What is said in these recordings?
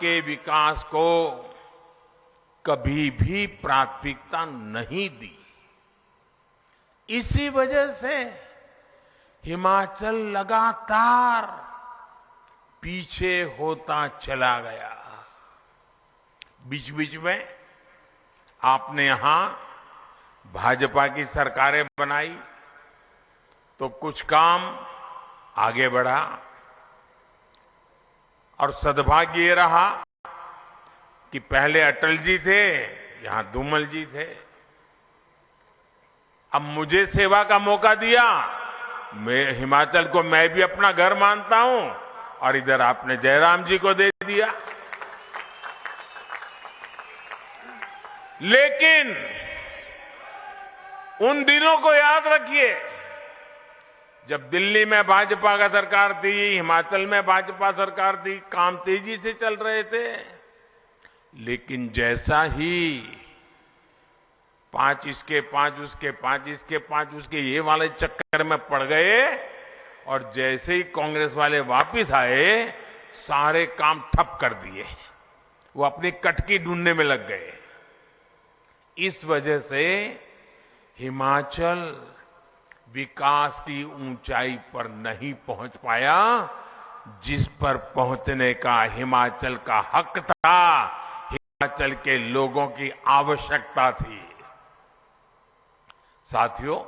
के विकास को कभी भी प्राथमिकता नहीं दी। इसी वजह से हिमाचल लगातार पीछे होता चला गया। बीच बीच में आपने यहां भाजपा की सरकारें बनाई तो कुछ काम आगे बढ़ा, और सद्भाग्य ये रहा कि पहले अटल जी थे, यहां धूमल जी थे। अब मुझे सेवा का मौका दिया, मैं हिमाचल को मैं भी अपना घर मानता हूं, और इधर आपने जयराम जी को दे दिया। लेकिन उन दिनों को याद रखिए जब दिल्ली में भाजपा का सरकार थी, हिमाचल में भाजपा सरकार थी, काम तेजी से चल रहे थे। लेकिन जैसा ही 5 इसके 5 उसके 5 इसके 5 उसके ये वाले चक्कर में पड़ गए, और जैसे ही कांग्रेस वाले वापस आए सारे काम ठप कर दिए। वो अपनी कटकी ढूंढने में लग गए। इस वजह से हिमाचल विकास की ऊंचाई पर नहीं पहुंच पाया, जिस पर पहुंचने का हिमाचल का हक था, हिमाचल के लोगों की आवश्यकता थी। साथियों,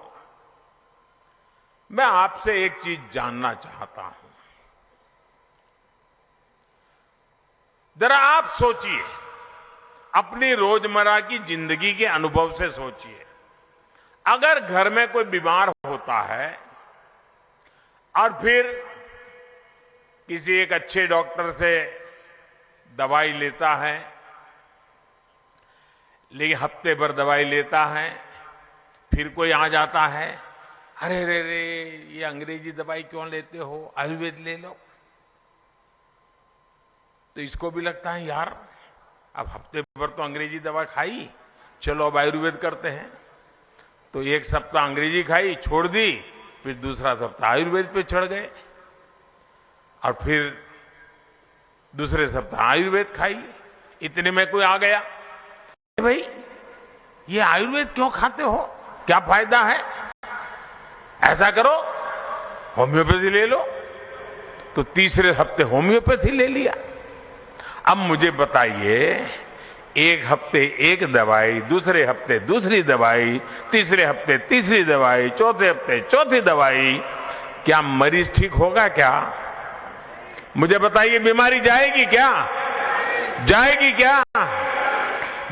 मैं आपसे एक चीज जानना चाहता हूं। जरा आप सोचिए, अपनी रोजमर्रा की जिंदगी के अनुभव से सोचिए। अगर घर में कोई बीमार होता है और फिर किसी एक अच्छे डॉक्टर से दवाई लेता है, लेकिन हफ्ते भर दवाई लेता है, फिर कोई आ जाता है, अरे रे रे ये अंग्रेजी दवाई क्यों लेते हो, आयुर्वेद ले लो। तो इसको भी लगता है यार अब हफ्ते भर तो अंग्रेजी दवा खाई, चलो अब आयुर्वेद करते हैं। तो एक सप्ताह अंग्रेजी खाई, छोड़ दी, फिर दूसरा सप्ताह आयुर्वेद पे चढ़ गए, और फिर दूसरे सप्ताह आयुर्वेद खाई। इतने में कोई आ गया, भाई ये आयुर्वेद क्यों खाते हो, क्या फायदा है, ऐसा करो होम्योपैथी ले लो। तो तीसरे हफ्ते होम्योपैथी ले लिया। अब मुझे बताइए, एक हफ्ते एक दवाई, दूसरे हफ्ते दूसरी दवाई, तीसरे हफ्ते तीसरी दवाई, चौथे हफ्ते चौथी दवाई, क्या मरीज ठीक होगा क्या? मुझे बताइए, बीमारी जाएगी क्या? जाएगी क्या?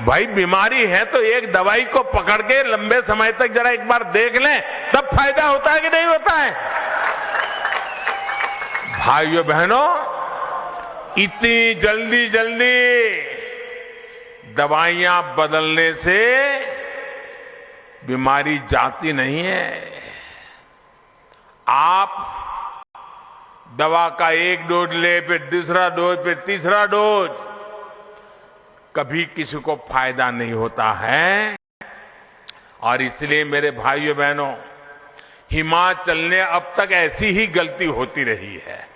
भाई बीमारी है तो एक दवाई को पकड़ के लंबे समय तक जरा एक बार देख लें, तब फायदा होता है कि नहीं होता है? भाइयों बहनों, इतनी जल्दी जल्दी दवाइयां बदलने से बीमारी जाती नहीं है। आप दवा का एक डोज ले, फिर दूसरा डोज, फिर तीसरा डोज, कभी किसी को फायदा नहीं होता है। और इसलिए मेरे भाइयों बहनों, हिमाचल ने अब तक ऐसी ही गलती होती रही है,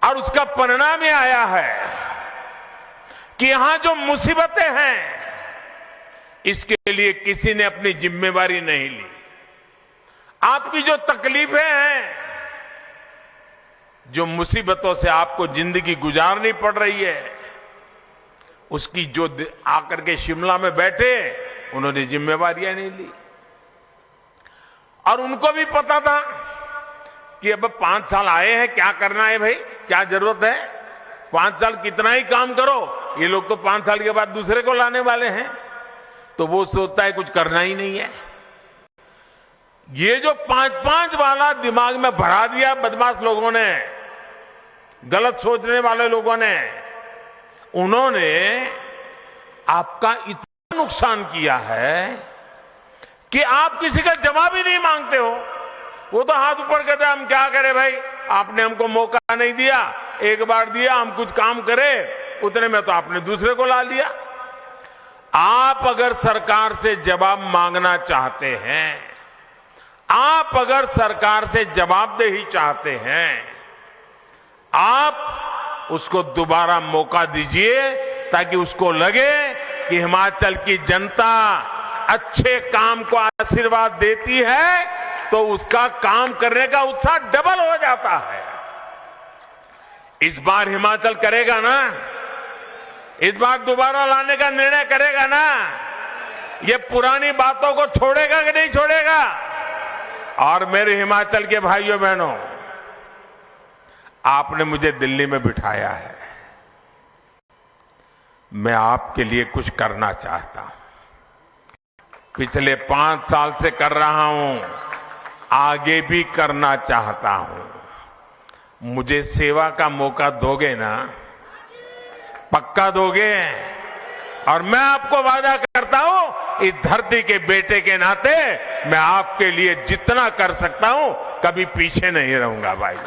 और उसका परिणाम यह आया है कि यहां जो मुसीबतें हैं, इसके लिए किसी ने अपनी जिम्मेवारी नहीं ली। आपकी जो तकलीफें हैं, जो मुसीबतों से आपको जिंदगी गुजारनी पड़ रही है, उसकी जो आकर के शिमला में बैठे, उन्होंने जिम्मेवारियां नहीं ली। और उनको भी पता था कि अब 5 साल आए हैं, क्या करना है भाई, क्या जरूरत है, 5 साल कितना ही काम करो, ये लोग तो 5 साल के बाद दूसरे को लाने वाले हैं। तो वो सोचता है कुछ करना ही नहीं है। ये जो 5-5 वाला दिमाग में भरा दिया बदमाश लोगों ने, गलत सोचने वाले लोगों ने, उन्होंने आपका इतना नुकसान किया है कि आप किसी का जवाब ही नहीं मांगते हो। वो तो हाथ ऊपर कहते हम क्या करें भाई, आपने हमको मौका नहीं दिया, एक बार दिया, हम कुछ काम करें, उतने में तो आपने दूसरे को ला लिया। आप अगर सरकार से जवाब मांगना चाहते हैं, आप अगर सरकार से जवाबदेही चाहते हैं, आप उसको दोबारा मौका दीजिए ताकि उसको लगे कि हिमाचल की जनता अच्छे काम को आशीर्वाद देती है तो उसका काम करने का उत्साह डबल हो जाता है। इस बार हिमाचल करेगा ना, इस बार दोबारा लाने का निर्णय करेगा ना, ये पुरानी बातों को छोड़ेगा कि नहीं छोड़ेगा? और मेरे हिमाचल के भाइयों बहनों, आपने मुझे दिल्ली में बिठाया है, मैं आपके लिए कुछ करना चाहता हूं। पिछले 5 साल से कर रहा हूं, आगे भी करना चाहता हूं। मुझे सेवा का मौका दोगे ना? पक्का दोगे? और मैं आपको वादा करता हूं, इस धरती के बेटे के नाते मैं आपके लिए जितना कर सकता हूं कभी पीछे नहीं रहूंगा भाई।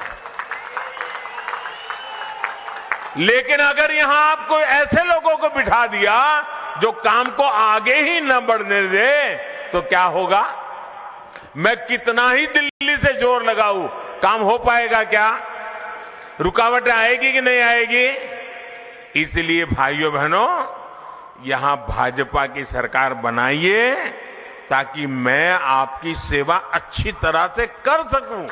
लेकिन अगर यहां आपको ऐसे लोगों को बिठा दिया जो काम को आगे ही न बढ़ने दे तो क्या होगा? मैं कितना ही दिल्ली से जोर लगाऊं, काम हो पाएगा क्या? रुकावटें आएगी कि नहीं आएगी? इसलिए भाइयों बहनों, यहां भाजपा की सरकार बनाइए ताकि मैं आपकी सेवा अच्छी तरह से कर सकूं।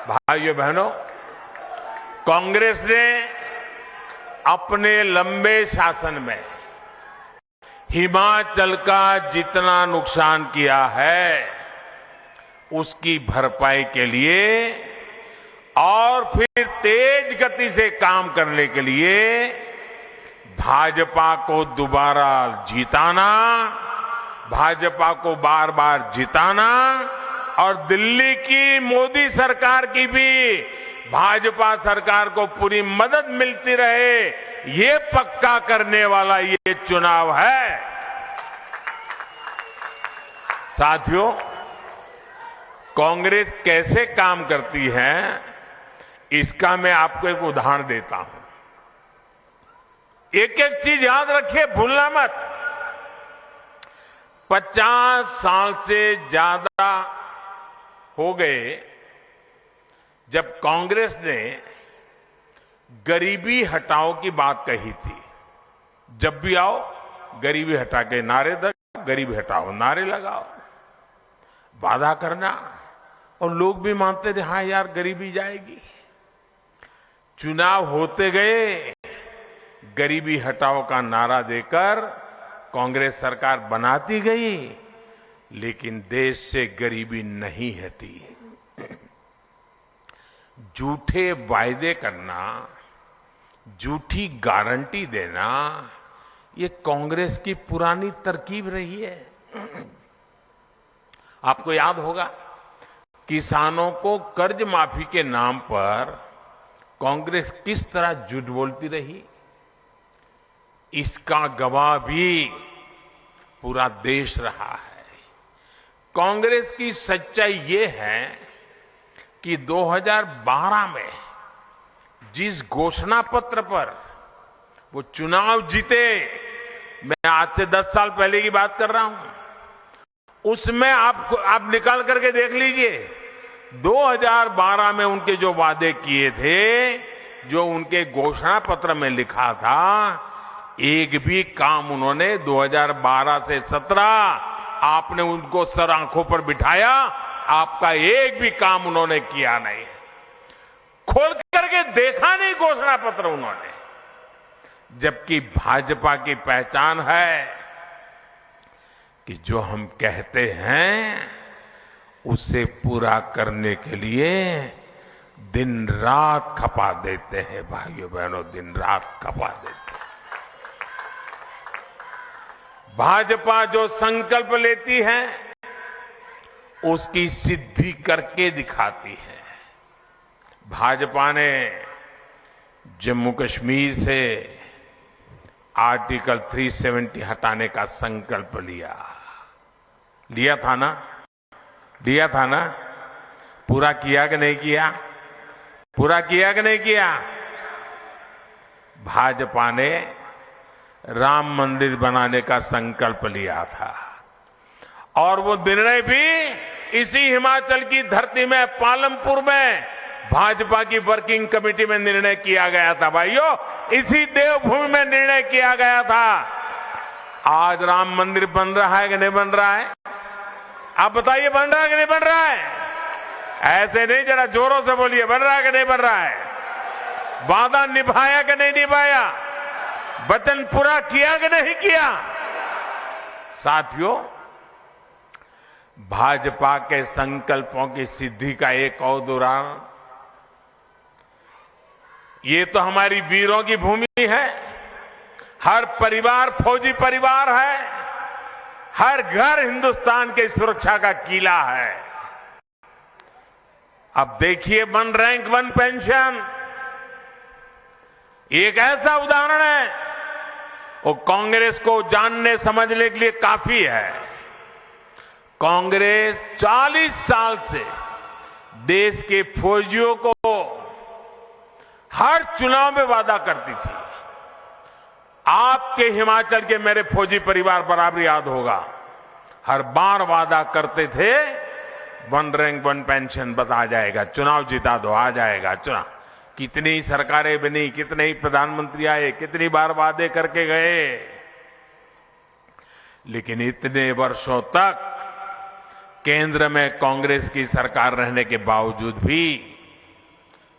भाइयों बहनों, कांग्रेस ने अपने लंबे शासन में हिमाचल का जितना नुकसान किया है उसकी भरपाई के लिए और फिर तेज गति से काम करने के लिए भाजपा को दोबारा जिताना, भाजपा को बार बार जिताना और दिल्ली की मोदी सरकार की भी भाजपा सरकार को पूरी मदद मिलती रहे, ये पक्का करने वाला ये चुनाव है। साथियों, कांग्रेस कैसे काम करती है इसका मैं आपको एक उदाहरण देता हूं। एक एक चीज याद रखिए, भूलना मत। 50 साल से ज्यादा हो गए जब कांग्रेस ने गरीबी हटाओ की बात कही थी। जब भी आओ गरीबी हटा के नारे दो, गरीबी हटाओ नारे लगाओ, वादा करना, और लोग भी मानते थे हाँ यार गरीबी जाएगी। चुनाव होते गए, गरीबी हटाओ का नारा देकर कांग्रेस सरकार बनाती गई, लेकिन देश से गरीबी नहीं हटी। झूठे वायदे करना, झूठी गारंटी देना, ये कांग्रेस की पुरानी तरकीब रही है। आपको याद होगा, किसानों को कर्ज माफी के नाम पर कांग्रेस किस तरह झूठ बोलती रही, इसका गवाह भी पूरा देश रहा है। कांग्रेस की सच्चाई ये है कि 2012 में जिस घोषणा पत्र पर वो चुनाव जीते, मैं आज से 10 साल पहले की बात कर रहा हूं, उसमें आप निकाल करके देख लीजिए, 2012 में उनके जो वादे किए थे, जो उनके घोषणा पत्र में लिखा था, एक भी काम उन्होंने 2012 से 17 आपने उनको सर आंखों पर बिठाया, आपका एक भी काम उन्होंने किया नहीं। खोल करके देखा नहीं घोषणा पत्र उन्होंने। जबकि भाजपा की पहचान है कि जो हम कहते हैं उसे पूरा करने के लिए दिन रात खपा देते हैं। भाइयों बहनों, दिन रात खपा देते हैं। भाजपा जो संकल्प लेती है उसकी सिद्धि करके दिखाती है। भाजपा ने जम्मू कश्मीर से आर्टिकल 370 हटाने का संकल्प लिया था ना? पूरा किया कि नहीं किया? पूरा किया कि नहीं किया? भाजपा ने राम मंदिर बनाने का संकल्प लिया था और वो निर्णय भी इसी हिमाचल की धरती में पालमपुर में भाजपा की वर्किंग कमेटी में निर्णय किया गया था भाइयों, इसी देवभूमि में निर्णय किया गया था। आज राम मंदिर बन रहा है कि नहीं बन रहा है? आप बताइए, बन रहा है कि नहीं बन रहा है? ऐसे नहीं, जरा जोरों से बोलिए, बन रहा है कि नहीं बन रहा है? वादा निभाया कि नहीं निभाया? वचन पूरा किया कि नहीं किया? साथियों, भाजपा के संकल्पों की सिद्धि का एक और उदाहरण, ये तो हमारी वीरों की भूमि है। हर परिवार फौजी परिवार है, हर घर हिंदुस्तान की सुरक्षा का किला है। अब देखिए, वन रैंक वन पेंशन एक ऐसा उदाहरण है, वो कांग्रेस को जानने समझने के लिए काफी है। कांग्रेस 40 साल से देश के फौजियों को हर चुनाव में वादा करती थी। आपके हिमाचल के मेरे फौजी परिवार बराबर याद होगा, हर बार वादा करते थे, वन रैंक वन पेंशन बस आ जाएगा, चुनाव जिता दो, आ जाएगा चुनाव। कितनी सरकारें बनी, कितने ही प्रधानमंत्री आए, कितनी बार वादे करके गए, लेकिन इतने वर्षों तक केंद्र में कांग्रेस की सरकार रहने के बावजूद भी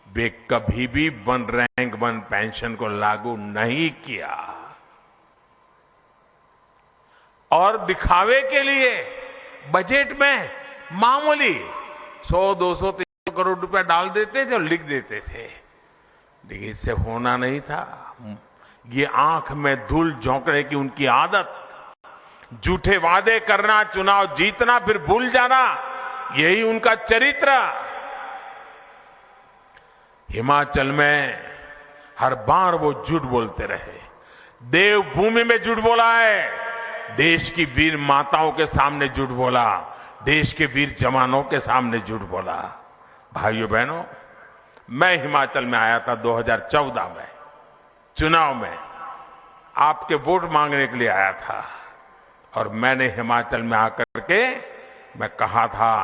वे कभी भी वन रैंक वन पेंशन को लागू नहीं किया। और दिखावे के लिए बजट में मामूली 100, 200, 300 करोड़ रुपया डाल देते थे और लिख देते थे, लेकिन इससे होना नहीं था। ये आंख में धूल झोंकने की उनकी आदत, झूठे वादे करना, चुनाव जीतना फिर भूल जाना, यही उनका चरित्र। हिमाचल में हर बार वो झूठ बोलते रहे। देवभूमि में झूठ बोला है, देश की वीर माताओं के सामने झूठ बोला, देश के वीर जवानों के सामने झूठ बोला। भाइयों बहनों, मैं हिमाचल में आया था 2014 में, चुनाव में आपके वोट मांगने के लिए आया था, और मैंने हिमाचल में आकर के मैं कहा था,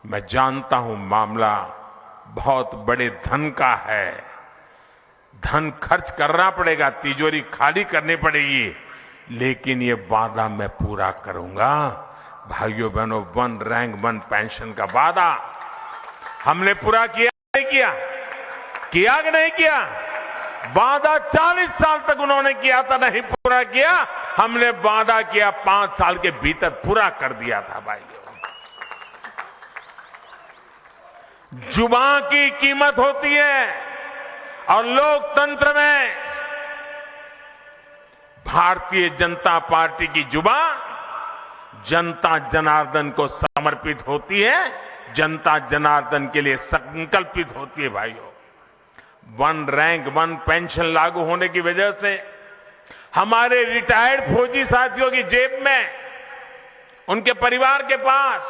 मैं जानता हूं मामला बहुत बड़े धन का है, धन खर्च करना पड़ेगा, तिजोरी खाली करनी पड़ेगी, लेकिन ये वादा मैं पूरा करूंगा। भाइयों बहनों, वन रैंक वन पेंशन का वादा हमने पूरा किया नहीं किया? किया कि नहीं किया? वादा 40 साल तक उन्होंने किया था, नहीं पूरा किया। हमने वादा किया, 5 साल के भीतर पूरा कर दिया था। भाइयों, जुबान की कीमत होती है, और लोकतंत्र में भारतीय जनता पार्टी की जुबान जनता जनार्दन को समर्पित होती है, जनता जनार्दन के लिए संकल्पित होती है। भाइयों, वन रैंक वन पेंशन लागू होने की वजह से हमारे रिटायर्ड फौजी साथियों की जेब में, उनके परिवार के पास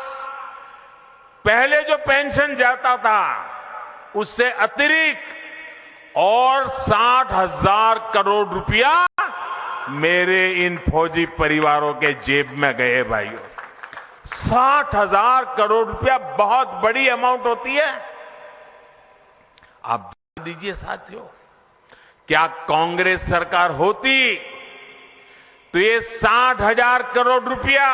पहले जो पेंशन जाता था उससे अतिरिक्त और 60,000 करोड़ रुपया मेरे इन फौजी परिवारों के जेब में गए। भाइयों, 60,000 करोड़ रुपया बहुत बड़ी अमाउंट होती है। आप ध्यान दीजिए साथियों, क्या कांग्रेस सरकार होती तो ये 60,000 करोड़ रुपया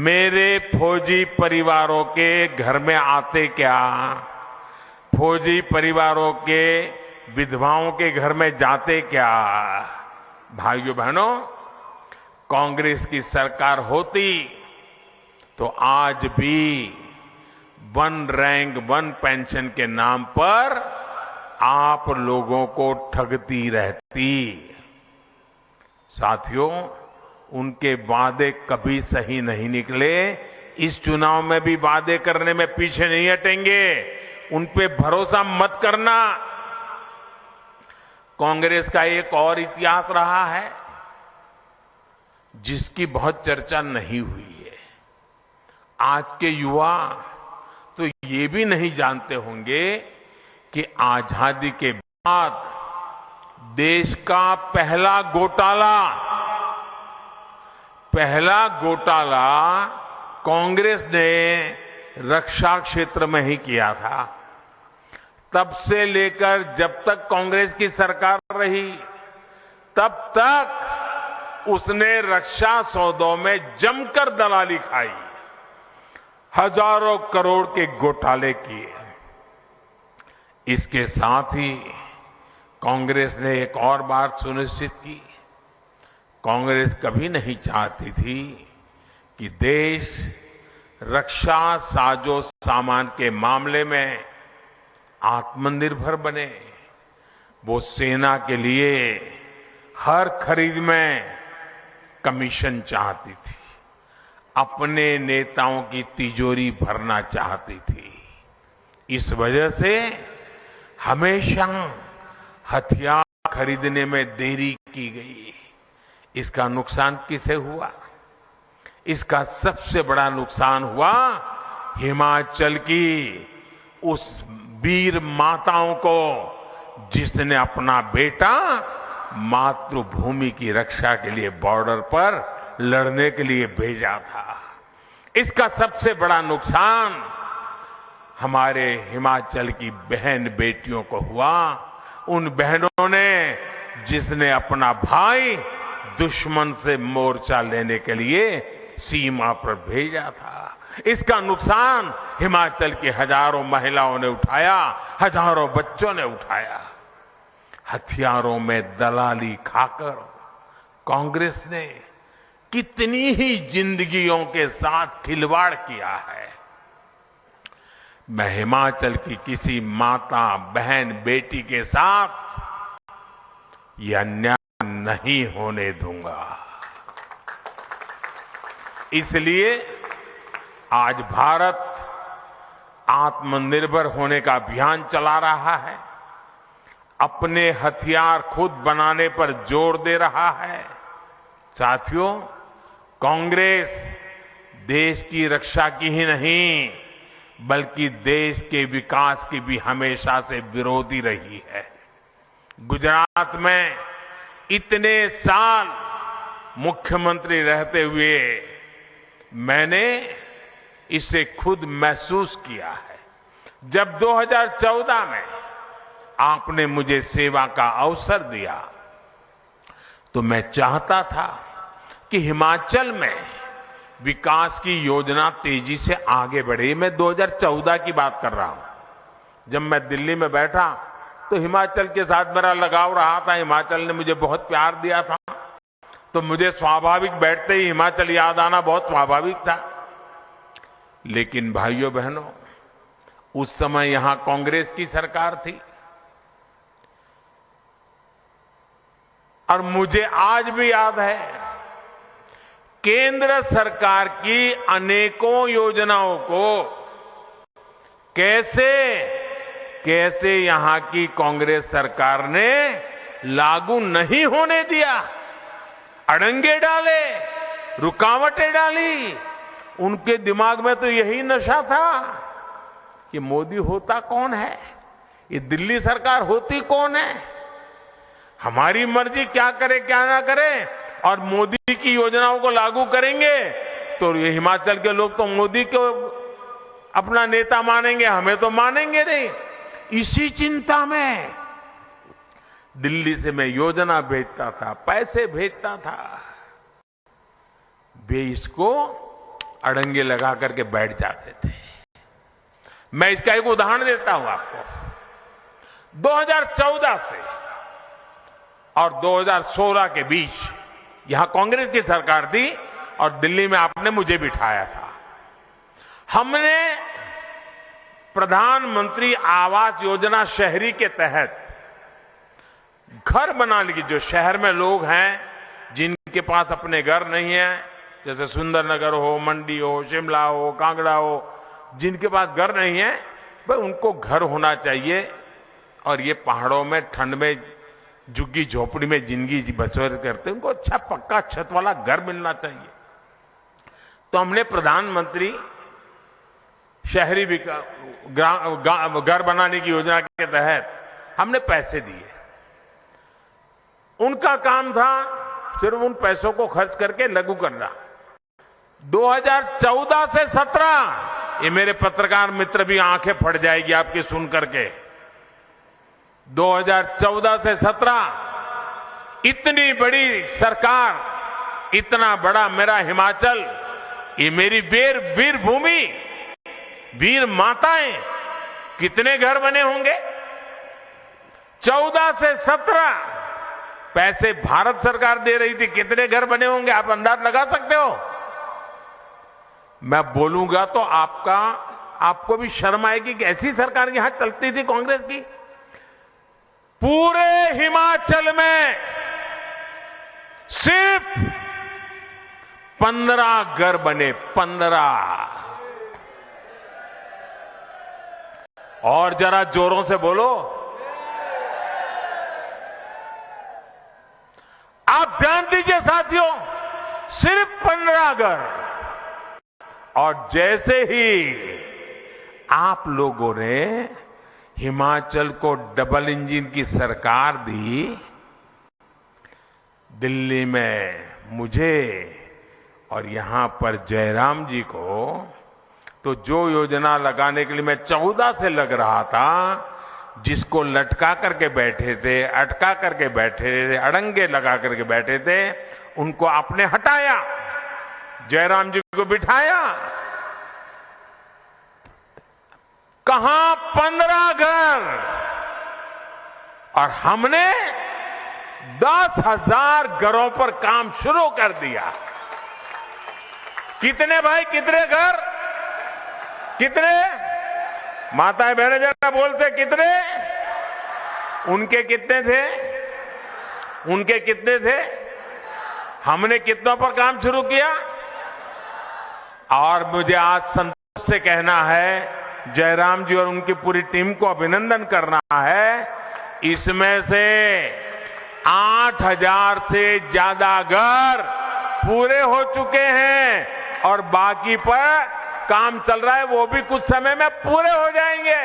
मेरे फौजी परिवारों के घर में आते क्या? फौजी परिवारों के विधवाओं के घर में जाते क्या? भाइयों बहनों, कांग्रेस की सरकार होती तो आज भी वन रैंक वन पेंशन के नाम पर आप लोगों को ठगती रहती। साथियों, उनके वादे कभी सही नहीं निकले। इस चुनाव में भी वादे करने में पीछे नहीं हटेंगे, उन पे भरोसा मत करना। कांग्रेस का एक और इतिहास रहा है जिसकी बहुत चर्चा नहीं हुई है। आज के युवा तो ये भी नहीं जानते होंगे कि आजादी के बाद देश का पहला घोटाला कांग्रेस ने रक्षा क्षेत्र में ही किया था। तब से लेकर जब तक कांग्रेस की सरकार रही, तब तक उसने रक्षा सौदों में जमकर दलाली खाई, हजारों करोड़ के घोटाले किए। इसके साथ ही कांग्रेस ने एक और बात सुनिश्चित की। कांग्रेस कभी नहीं चाहती थी कि देश रक्षा साजो सामान के मामले में आत्मनिर्भर बने। वो सेना के लिए हर खरीद में कमीशन चाहती थी, अपने नेताओं की तिजोरी भरना चाहती थी। इस वजह से हमेशा हथियार खरीदने में देरी की गई। इसका नुकसान किसे हुआ? इसका सबसे बड़ा नुकसान हुआ हिमाचल की उस वीर माताओं को, जिसने अपना बेटा मातृभूमि की रक्षा के लिए बॉर्डर पर लड़ने के लिए भेजा था। इसका सबसे बड़ा नुकसान हमारे हिमाचल की बहन बेटियों को हुआ। उन बहनों ने जिसने अपना भाई दुश्मन से मोर्चा लेने के लिए सीमा पर भेजा था। इसका नुकसान हिमाचल की हजारों महिलाओं ने उठाया, हजारों बच्चों ने उठाया। हथियारों में दलाली खाकर कांग्रेस ने कितनी ही जिंदगियों के साथ खिलवाड़ किया है। मैं हिमाचल की किसी माता, बहन, बेटी के साथ यह अन्याय नहीं होने दूंगा। इसलिए आज भारत आत्मनिर्भर होने का अभियान चला रहा है, अपने हथियार खुद बनाने पर जोर दे रहा है। साथियों, कांग्रेस देश की रक्षा की ही नहीं, बल्कि देश के विकास की भी हमेशा से विरोधी रही है। गुजरात में इतने साल मुख्यमंत्री रहते हुए मैंने इसे खुद महसूस किया है। जब 2014 में आपने मुझे सेवा का अवसर दिया, तो मैं चाहता था कि हिमाचल में विकास की योजना तेजी से आगे बढ़े। मैं 2014 की बात कर रहा हूं। जब मैं दिल्ली में बैठा तो हिमाचल के साथ मेरा लगाव रहा था। हिमाचल ने मुझे बहुत प्यार दिया था, तो मुझे स्वाभाविक बैठते ही हिमाचल याद आना बहुत स्वाभाविक था। लेकिन भाइयों बहनों, उस समय यहां कांग्रेस की सरकार थी और मुझे आज भी याद है केंद्र सरकार की अनेकों योजनाओं को कैसे यहां की कांग्रेस सरकार ने लागू नहीं होने दिया। अड़ंगे डाले, रुकावटें डाली। उनके दिमाग में तो यही नशा था कि मोदी होता कौन है, ये दिल्ली सरकार होती कौन है, हमारी मर्जी क्या करे क्या ना करे, और मोदी की योजनाओं को लागू करेंगे तो ये हिमाचल के लोग तो मोदी को अपना नेता मानेंगे, हमें तो मानेंगे नहीं। इसी चिंता में दिल्ली से मैं योजना भेजता था, पैसे भेजता था। वे इसको अड़ंगे लगा करके बैठ जाते थे। मैं इसका एक उदाहरण देता हूं आपको। 2014 से और 2016 के बीच यहां कांग्रेस की सरकार थी और दिल्ली में आपने मुझे बिठाया था। हमने प्रधानमंत्री आवास योजना शहरी के तहत घर बनाने की, जो शहर में लोग हैं जिनके पास अपने घर नहीं है, जैसे सुंदरनगर हो, मंडी हो, शिमला हो, कांगड़ा हो, जिनके पास घर नहीं है, भाई उनको घर होना चाहिए। और ये पहाड़ों में ठंड में झुग्गी झोपड़ी में जिंदगी बसर करते, उनको अच्छा पक्का छत वाला घर मिलना चाहिए। तो हमने प्रधानमंत्री शहरी घर बनाने की योजना के तहत हमने पैसे दिए। उनका काम था सिर्फ उन पैसों को खर्च करके लागू करना। 2014 से 17, ये मेरे पत्रकार मित्र भी आंखें फट जाएगी आपकी सुन करके। 2014 से 17 इतनी बड़ी सरकार, इतना बड़ा मेरा हिमाचल, ये मेरी वीर भूमि, वीर माताएं, कितने घर बने होंगे। 14 से 17 पैसे भारत सरकार दे रही थी, कितने घर बने होंगे आप अंदाज लगा सकते हो। मैं बोलूंगा तो आपको भी शर्म आएगी कि ऐसी सरकार यहां चलती थी कांग्रेस की। पूरे हिमाचल में सिर्फ 15 घर बने, 15। और जरा जोरों से बोलो। आप ध्यान दीजिए साथियों, सिर्फ 15 घर। और जैसे ही आप लोगों ने हिमाचल को डबल इंजन की सरकार दी, दिल्ली में मुझे और यहां पर जयराम जी को, तो जो योजना लगाने के लिए मैं 14 से लग रहा था, जिसको लटका करके बैठे थे, अटका करके बैठे थे, अड़ंगे लगा करके बैठे थे, उनको आपने हटाया, जयराम जी को बिठाया। कहां 15 घर, और हमने 10,000 घरों पर काम शुरू कर दिया। कितने भाई, कितने घर, कितने माताएं बहनें जरा बोलते कितने। उनके कितने थे, उनके कितने थे, हमने कितनों पर काम शुरू किया। और मुझे आज संतोष से कहना है, जयराम जी और उनकी पूरी टीम को अभिनंदन करना है, इसमें से 8,000 से ज्यादा घर पूरे हो चुके हैं और बाकी पर काम चल रहा है, वो भी कुछ समय में पूरे हो जाएंगे।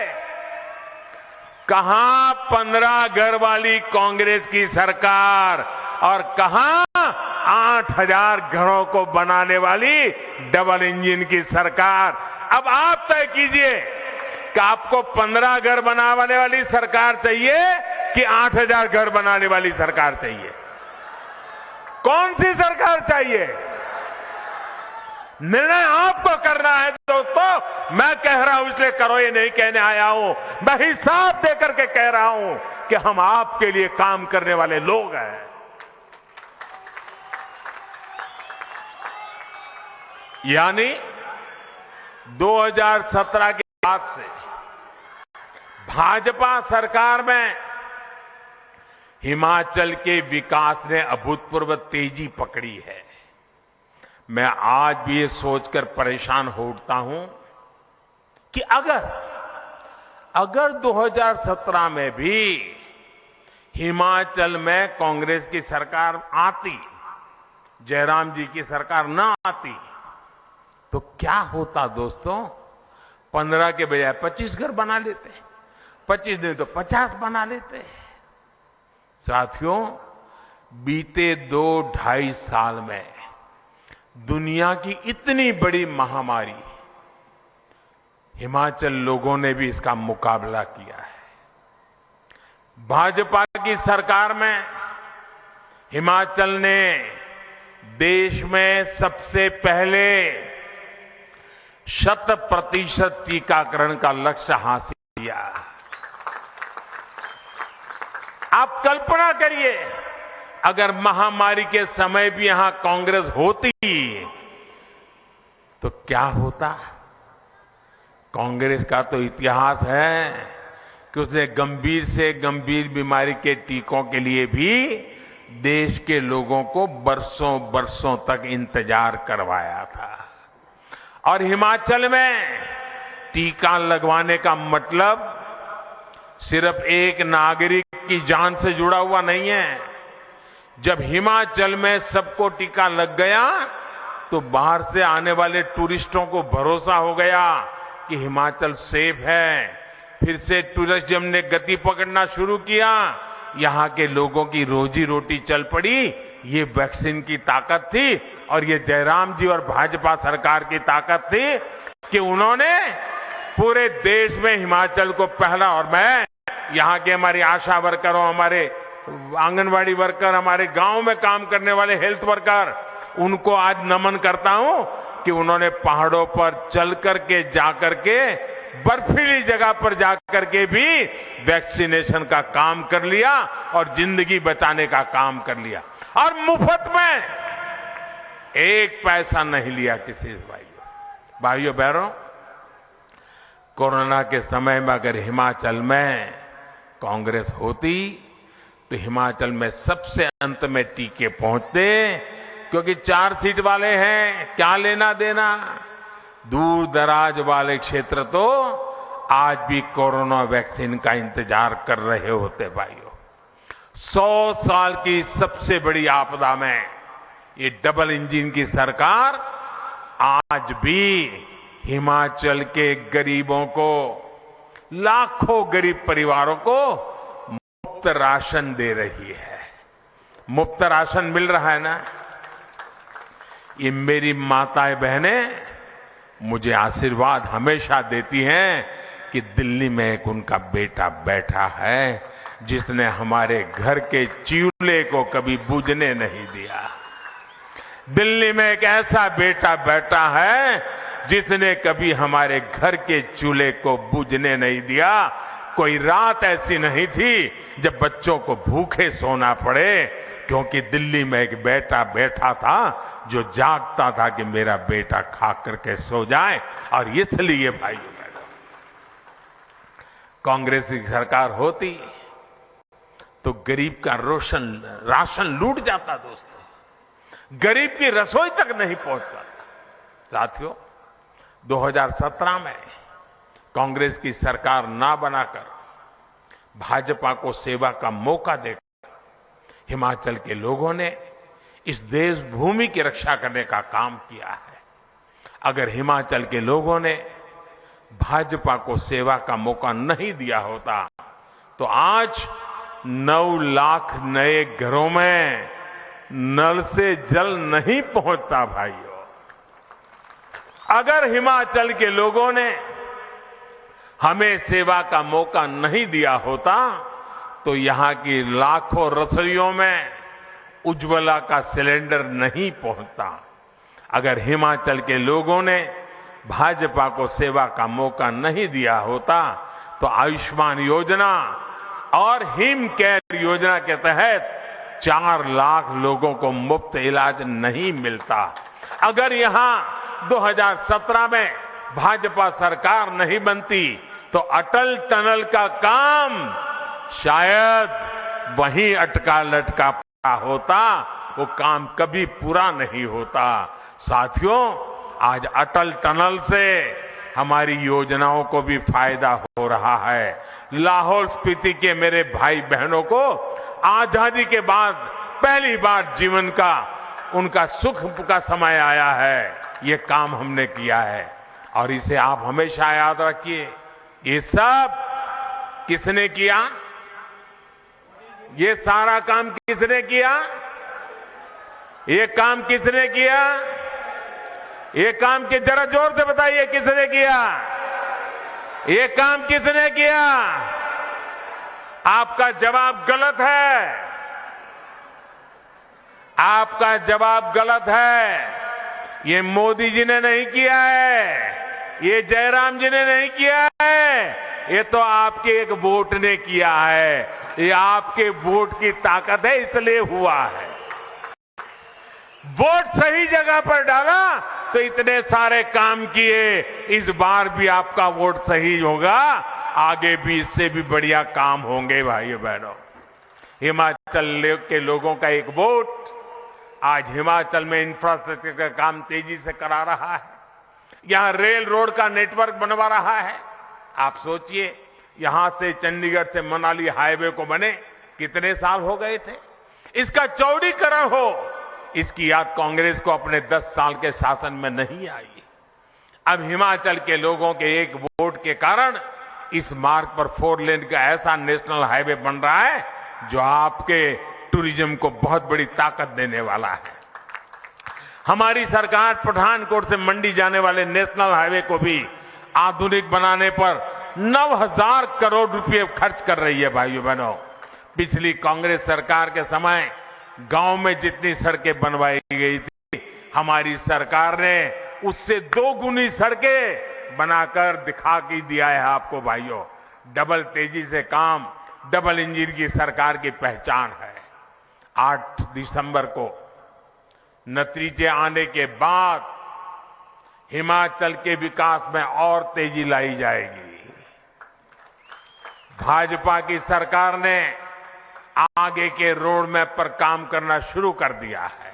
कहां 15 घर वाली कांग्रेस की सरकार और कहां 8,000 घरों को बनाने वाली डबल इंजन की सरकार। अब आप तय कीजिए कि आपको 15 घर बनाने वाली सरकार चाहिए कि 8,000 घर बनाने वाली सरकार चाहिए। कौन सी सरकार चाहिए, निर्णय आपको करना है दोस्तों। मैं कह रहा हूं इसलिए करो ये नहीं कहने आया हूं, मैं हिसाब देकर के कह रहा हूं कि हम आपके लिए काम करने वाले लोग हैं। यानी 2017 के बाद से भाजपा सरकार में हिमाचल के विकास ने अभूतपूर्व तेजी पकड़ी है। मैं आज भी ये सोचकर परेशान हो उठता हूं कि अगर 2017 में भी हिमाचल में कांग्रेस की सरकार आती, जयराम जी की सरकार ना आती, तो क्या होता दोस्तों। 15 के बजाय 25 घर बना लेते, 25 नहीं तो 50 बना लेते। साथियों, बीते 2-2.5 साल में दुनिया की इतनी बड़ी महामारी, हिमाचल लोगों ने भी इसका मुकाबला किया है। भाजपा की सरकार में हिमाचल ने देश में सबसे पहले 100% टीकाकरण का लक्ष्य हासिल किया। आप कल्पना करिए, अगर महामारी के समय भी यहां कांग्रेस होती तो क्या होता। कांग्रेस का तो इतिहास है कि उसने गंभीर से गंभीर बीमारी के टीकों के लिए भी देश के लोगों को बरसों बरसों तक इंतजार करवाया था। और हिमाचल में टीका लगवाने का मतलब सिर्फ एक नागरिक की जान से जुड़ा हुआ नहीं है। जब हिमाचल में सबको टीका लग गया तो बाहर से आने वाले टूरिस्टों को भरोसा हो गया कि हिमाचल सेफ है। फिर से टूरिज्म ने गति पकड़ना शुरू किया, यहां के लोगों की रोजी रोटी चल पड़ी ये वैक्सीन की ताकत थी और ये जयराम जी और भाजपा सरकार की ताकत थी कि उन्होंने पूरे देश में हिमाचल को पहला, और मैं यहां के हमारी आशा वर्करों, हमारे आंगनवाड़ी वर्कर, हमारे गांव में काम करने वाले हेल्थ वर्कर, उनको आज नमन करता हूं कि उन्होंने पहाड़ों पर चल करके, जाकर के, बर्फीली जगह पर जाकर के भी वैक्सीनेशन का काम कर लिया और जिंदगी बचाने का काम कर लिया, और मुफ्त में, एक पैसा नहीं लिया किसी से। भाइयों बहनों, कोरोना के समय में अगर हिमाचल में कांग्रेस होती तो हिमाचल में सबसे अंत में टीके पहुंचते, क्योंकि 4 सीट वाले हैं, क्या लेना देना। दूर दराज वाले क्षेत्र तो आज भी कोरोना वैक्सीन का इंतजार कर रहे होते। भाइयों, 100 साल की सबसे बड़ी आपदा में ये डबल इंजन की सरकार आज भी हिमाचल के गरीबों को, लाखों गरीब परिवारों को मुफ्त राशन दे रही है। मुफ्त राशन मिल रहा है ना। ये मेरी माताएं बहनें मुझे आशीर्वाद हमेशा देती हैं कि दिल्ली में एक उनका बेटा बैठा है जिसने हमारे घर के चूल्हे को कभी बुझने नहीं दिया। दिल्ली में एक ऐसा बेटा बैठा है जिसने कभी हमारे घर के चूल्हे को बुझने नहीं दिया। कोई रात ऐसी नहीं थी जब बच्चों को भूखे सोना पड़े, क्योंकि दिल्ली में एक बेटा बैठा था जो जागता था कि मेरा बेटा खा करके सो जाए। और इसलिए भाइयों बहनों, कांग्रेस की सरकार होती तो गरीब का राशन लूट जाता। दोस्तों, गरीब की रसोई तक नहीं पहुंचता। साथियों, 2017 में कांग्रेस की सरकार ना बनाकर भाजपा को सेवा का मौका देकर हिमाचल के लोगों ने इस देश भूमि की रक्षा करने का काम किया है। अगर हिमाचल के लोगों ने भाजपा को सेवा का मौका नहीं दिया होता तो आज 9 लाख नए घरों में नल से जल नहीं पहुंचता। भाइयों, अगर हिमाचल के लोगों ने हमें सेवा का मौका नहीं दिया होता तो यहां की लाखों रसोइयों में उज्ज्वला का सिलेंडर नहीं पहुंचता। अगर हिमाचल के लोगों ने भाजपा को सेवा का मौका नहीं दिया होता तो आयुष्मान योजना और हिम केयर योजना के तहत 4 लाख लोगों को मुफ्त इलाज नहीं मिलता। अगर यहां 2017 में भाजपा सरकार नहीं बनती तो अटल टनल का काम शायद वहीं अटका लटका पड़ा होता, वो काम कभी पूरा नहीं होता। साथियों, आज अटल टनल से हमारी योजनाओं को भी फायदा हो रहा है। लाहौल स्पीति के मेरे भाई बहनों को आजादी के बाद पहली बार जीवन का उनका सुख का समय आया है। ये काम हमने किया है और इसे आप हमेशा याद रखिए। ये सब किसने किया? ये सारा काम किसने किया? ये काम किसने किया? ये काम की जरा जोर से बताइए, किसने किया? ये काम किसने किया? आपका जवाब गलत है। आपका जवाब गलत है। ये मोदी जी ने नहीं किया है, ये जयराम जी ने नहीं किया है, ये तो आपके एक वोट ने किया है। ये आपके वोट की ताकत है, इसलिए हुआ है। वोट सही जगह पर डाला तो इतने सारे काम किए। इस बार भी आपका वोट सही होगा, आगे भी इससे भी बढ़िया काम होंगे। भाइयों बहनों, हिमाचल के लोगों का एक वोट आज हिमाचल में इंफ्रास्ट्रक्चर का काम तेजी से करा रहा है। यहां रेल रोड का नेटवर्क बनवा रहा है। आप सोचिए, यहां से चंडीगढ़ से मनाली हाईवे को बने कितने साल हो गए थे। इसका चौड़ीकरण हो, इसकी याद कांग्रेस को अपने 10 साल के शासन में नहीं आई। अब हिमाचल के लोगों के एक वोट के कारण इस मार्ग पर 4 लेन का ऐसा नेशनल हाईवे बन रहा है जो आपके टूरिज्म को बहुत बड़ी ताकत देने वाला है। हमारी सरकार पठानकोट से मंडी जाने वाले नेशनल हाईवे को भी आधुनिक बनाने पर 9,000 करोड़ रुपए खर्च कर रही है। भाइयों बहनों, पिछली कांग्रेस सरकार के समय गांव में जितनी सड़कें बनवाई गई थी, हमारी सरकार ने उससे 2 गुनी सड़कें बनाकर दिखा के दिया है आपको। भाइयों, डबल तेजी से काम, डबल इंजन की सरकार की पहचान है। 8 दिसंबर को नतीजे आने के बाद हिमाचल के विकास में और तेजी लाई जाएगी। भाजपा की सरकार ने आगे के रोड मैप पर काम करना शुरू कर दिया है।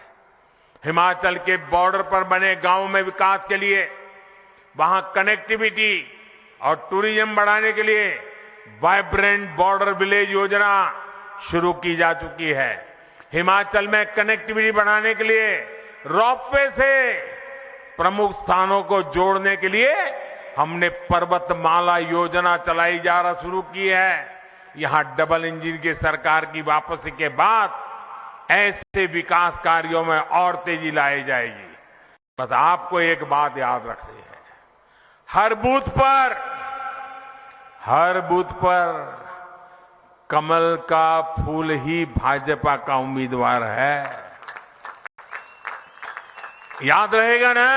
हिमाचल के बॉर्डर पर बने गांवों में विकास के लिए, वहां कनेक्टिविटी और टूरिज्म बढ़ाने के लिए वाइब्रेंट बॉर्डर विलेज योजना शुरू की जा चुकी है। हिमाचल में कनेक्टिविटी बढ़ाने के लिए रोपवे से प्रमुख स्थानों को जोड़ने के लिए हमने पर्वतमाला योजना चलाई जा रहा शुरू की है। यहां डबल इंजन की सरकार की वापसी के बाद ऐसे विकास कार्यों में और तेजी लाई जाएगी। बस आपको एक बात याद रखनी है, हर बूथ पर कमल का फूल ही भाजपा का उम्मीदवार है। याद रहेगा ना,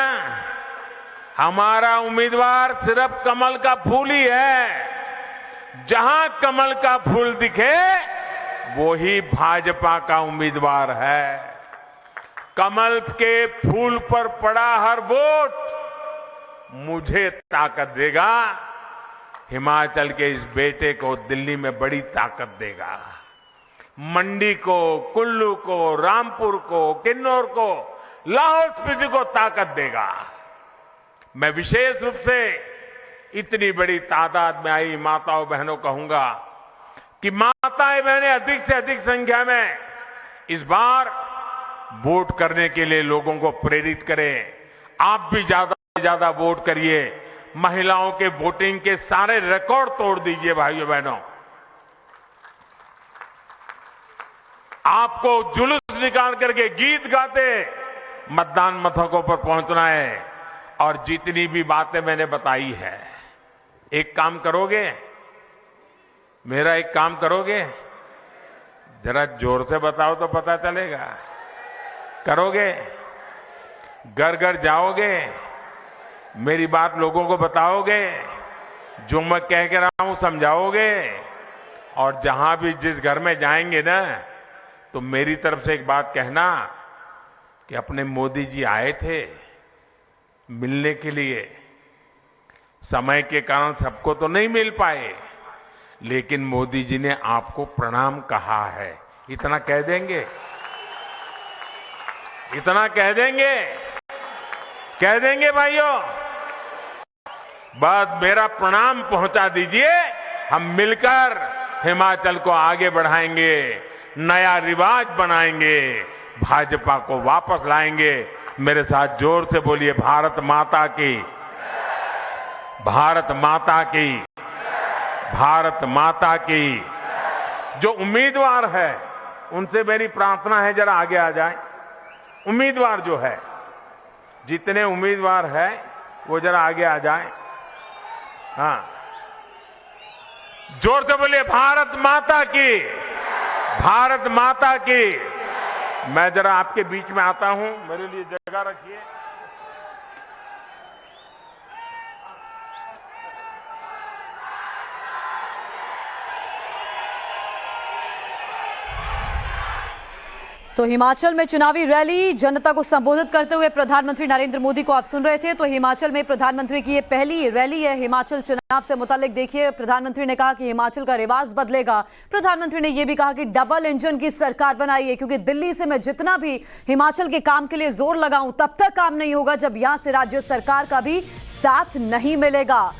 हमारा उम्मीदवार सिर्फ कमल का फूल ही है। जहां कमल का फूल दिखे वो ही भाजपा का उम्मीदवार है। कमल के फूल पर पड़ा हर वोट मुझे ताकत देगा, हिमाचल के इस बेटे को दिल्ली में बड़ी ताकत देगा। मंडी को, कुल्लू को, रामपुर को, किन्नौर को, लाहौल स्पीति को ताकत देगा। मैं विशेष रूप से इतनी बड़ी तादाद में आई माताओं बहनों कहूंगा कि माताएं बहनें अधिक से अधिक संख्या में इस बार वोट करने के लिए लोगों को प्रेरित करें। आप भी ज्यादा से ज्यादा वोट करिए, महिलाओं के वोटिंग के सारे रिकॉर्ड तोड़ दीजिए। भाइयों बहनों, आपको जुलूस निकाल करके गीत गाते मतदान मथकों पर पहुंचना है। और जितनी भी बातें मैंने बताई है, एक काम करोगे, मेरा एक काम करोगे, जरा जोर से बताओ तो पता चलेगा। करोगे? घर घर जाओगे, मेरी बात लोगों को बताओगे, जो मैं कह के रहा हूं समझाओगे। और जहां भी जिस घर में जाएंगे ना, तो मेरी तरफ से एक बात कहना कि अपने मोदी जी आए थे मिलने के लिए, समय के कारण सबको तो नहीं मिल पाए, लेकिन मोदी जी ने आपको प्रणाम कहा है। इतना कह देंगे? इतना कह देंगे? कह देंगे भाइयों? बस मेरा प्रणाम पहुंचा दीजिए, हम मिलकर हिमाचल को आगे बढ़ाएंगे, नया रिवाज बनाएंगे, भाजपा को वापस लाएंगे। मेरे साथ जोर से बोलिए, भारत माता की, भारत माता की, भारत माता की। जो उम्मीदवार है उनसे मेरी प्रार्थना है, जरा आगे आ जाए। उम्मीदवार जो है, जितने उम्मीदवार है वो जरा आगे आ जाए। हाँ, जोर से बोलिए, भारत माता की, भारत माता की। मैं जरा आपके बीच में आता हूं, मेरे लिए जगह रखिए। तो हिमाचल में चुनावी रैली, जनता को संबोधित करते हुए प्रधानमंत्री नरेंद्र मोदी को आप सुन रहे थे। तो हिमाचल में प्रधानमंत्री की ये पहली रैली है हिमाचल चुनाव से मुतालिक। देखिए, प्रधानमंत्री ने कहा कि हिमाचल का रिवाज बदलेगा। प्रधानमंत्री ने यह भी कहा कि डबल इंजन की सरकार बनाई है, क्योंकि दिल्ली से मैं जितना भी हिमाचल के काम के लिए जोर लगाऊं, तब तक काम नहीं होगा जब यहां से राज्य सरकार का भी साथ नहीं मिलेगा।